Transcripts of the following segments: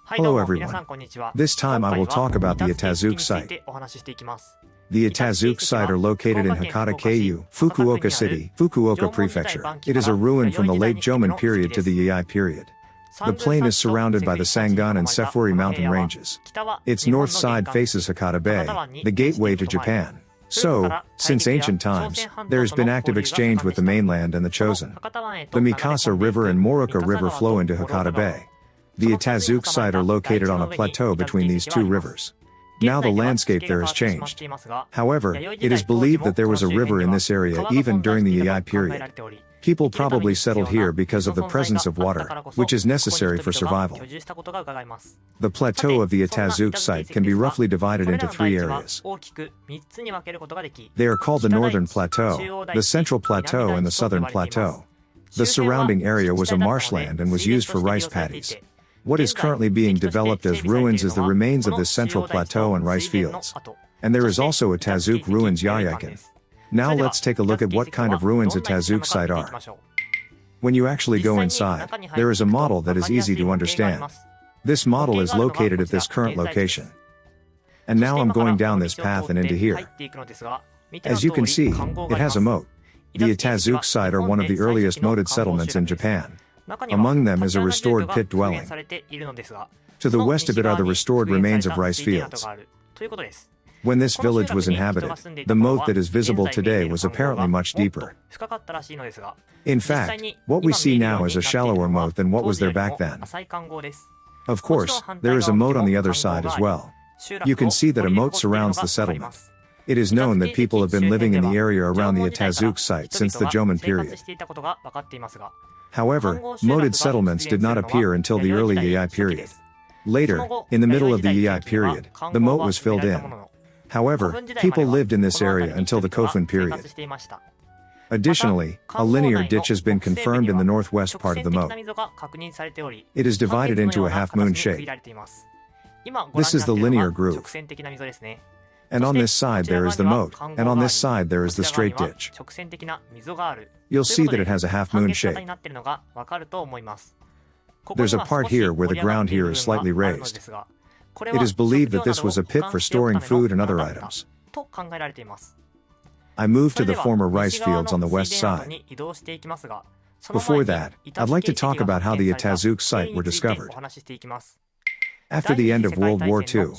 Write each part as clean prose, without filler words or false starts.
Hello everyone. This time I will talk about the Itazuke site. The Itazuke site are located in Hakata-keiyu, Fukuoka City, Fukuoka Prefecture. It is a ruin from the late Jomon period to the Eei period. The plain is surrounded by the Sangan and Seifuri mountain ranges. Its north side faces Hakata Bay, the gateway to Japan. So, since ancient times, there has been active exchange with the mainland and the Chosen. The Mikasa River and Moruka River flow into Hakata Bay. The Itazuke site are located on a plateau between these two rivers. Now the landscape there has changed. However, it is believed that there was a river in this area even during the Eei period. People probably settled here because of the presence of water, which is necessary for survival. The plateau of the Itazuke site can be roughly divided into three areas. They are called the Northern Plateau, the Central Plateau and the Southern Plateau. The surrounding area was a marshland and was used for rice paddies. What is currently being developed as ruins is the remains of this central plateau and rice fields. And there is also a Itazuke ruins Yayakin. Now let's take a look at what kind of ruins a Itazuke site are. When you actually go inside, there is a model that is easy to understand. This model is located at this current location. And now I'm going down this path and into here. As you can see, it has a moat. The Itazuke site are one of the earliest moated settlements in Japan. Among them is a restored pit dwelling. To the west of it are the restored remains of rice fields. When this village was inhabited, the moat that is visible today was apparently much deeper. In fact, what we see now is a shallower moat than what was there back then. Of course, there is a moat on the other side as well. You can see that a moat surrounds the settlement. It is known that people have been living in the area around the Itazuke site since the Jomon period. However, moated settlements did not appear until the early Eei period. Later, in the middle of the Eei period, the moat was filled in. However, people lived in this area until the Kofun period. Additionally, a linear ditch has been confirmed in the northwest part of the moat. It is divided into a half-moon shape. This is the linear groove. And on this side there is the moat, and on this side there is the straight ditch. You'll see that it has a half-moon shape. There's a part here where the ground here is slightly raised. It is believed that this was a pit for storing food and other items. I moved to the former rice fields on the west side. Before that, I'd like to talk about how the Itazuke site were discovered. After the end of World War II,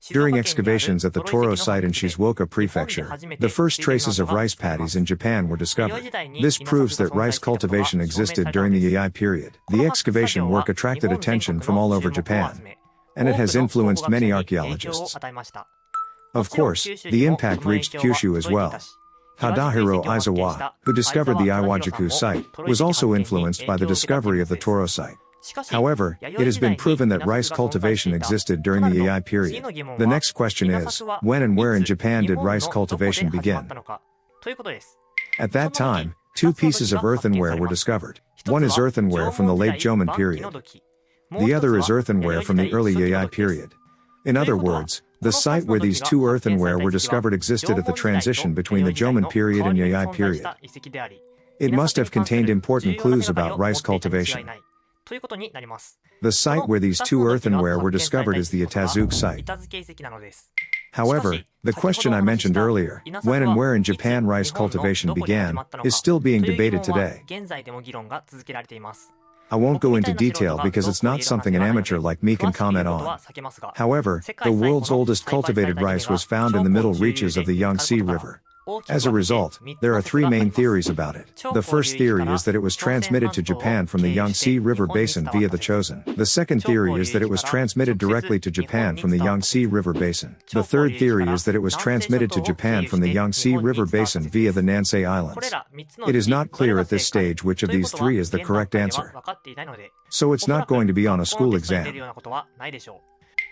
during excavations at the Toro site in Shizuoka Prefecture, the first traces of rice paddies in Japan were discovered. This proves that rice cultivation existed during the Eei period. The excavation work attracted attention from all over Japan, and it has influenced many archaeologists. Of course, the impact reached Kyushu as well. Tadahiro Aizawa, who discovered the Iwajuku site, was also influenced by the discovery of the Toro site. However, it has been proven that rice cultivation existed during the Eei period. The next question is, when and where in Japan did rice cultivation begin? At that time, two pieces of earthenware were discovered. One is earthenware from the late Jomon period. The other is earthenware from the early Eei period. In other words, the site where these two earthenware were discovered existed at the transition between the Jomon period and Eei period. It must have contained important clues about rice cultivation. The site where these two earthenware were discovered is the Itazuke site. However, the question I mentioned earlier, when and where in Japan rice cultivation began, is still being debated today. I won't go into detail because it's not something an amateur like me can comment on. However, the world's oldest cultivated rice was found in the middle reaches of the Yangtze River. As a result, there are three main theories about it. The first theory is that it was transmitted to Japan from the Yangtze River basin via the Chosen. The second theory is that it was transmitted directly to Japan from the Yangtze River basin. The third theory is that it was transmitted to Japan from the Yangtze River basin via the Nansei Islands. It is not clear at this stage which of these three is the correct answer. So it's not going to be on a school exam.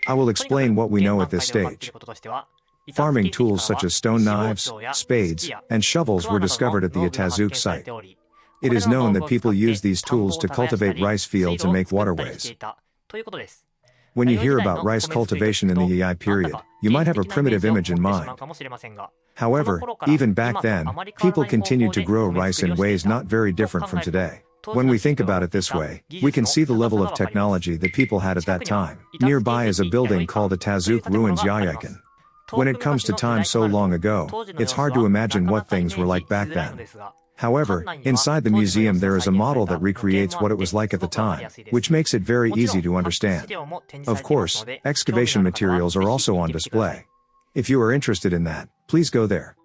I will explain what we know at this stage. Farming tools such as stone knives, spades, and shovels were discovered at the Itazuke site. It is known that people used these tools to cultivate rice fields and make waterways. When you hear about rice cultivation in the Eei period, you might have a primitive image in mind. However, even back then, people continued to grow rice in ways not very different from today. When we think about it this way, we can see the level of technology that people had at that time. Nearby is a building called the Tazuk Ruins Yayakin. When it comes to time so long ago, it's hard to imagine what things were like back then. However, inside the museum there is a model that recreates what it was like at the time, which makes it very easy to understand. Of course, excavation materials are also on display. If you are interested in that, please go there.